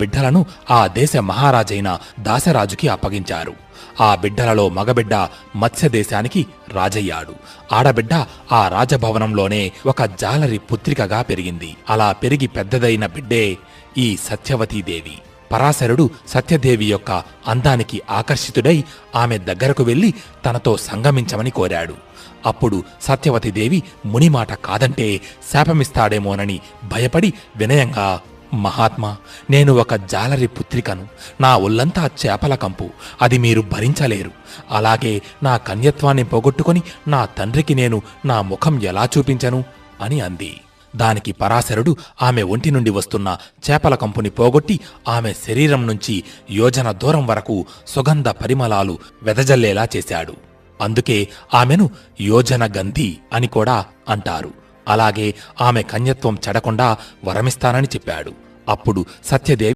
బిడ్డలను ఆ దేశ మహారాజైన దాశరాజుకి అప్పగించారు. ఆ బిడ్డలలో మగబిడ్డ మత్స్యదేశానికి రాజయ్యాడు. ఆడబిడ్డ ఆ రాజభవనంలోనే ఒక జాలరి పుత్రికగా పెరిగింది. అలా పెరిగి పెద్దదైన బిడ్డే ఈ సత్యవతీదేవి. పరాశరుడు సత్యదేవి యొక్క అందానికి ఆకర్షితుడై ఆమె దగ్గరకు వెళ్లి తనతో సంగమించమని కోరాడు. అప్పుడు సత్యవతీదేవి మునిమాట కాదంటే శాపమిస్తాడేమోనని భయపడి వినయంగా, మహాత్మా, నేను ఒక జాలరి పుత్రికను. నా ఒళ్లంతా చేపల కంపు, అది మీరు భరించలేరు. అలాగే నా కన్యత్వాన్ని పోగొట్టుకుని నా తండ్రికి నేను నా ముఖం ఎలా చూపించను అని అంది. దానికి పరాశరుడు ఆమె ఒంటి నుండి వస్తున్న చేపల కంపుని పోగొట్టి ఆమె శరీరం నుంచి యోజన దూరం వరకు సుగంధ పరిమళాలు వెదజల్లేలా చేశాడు. అందుకే ఆమెను యోజన గంధి అని కూడా అంటారు. అలాగే ఆమె కన్యత్వం చెడకుండా వరమిస్తానని చెప్పాడు. అప్పుడు సత్యదేవి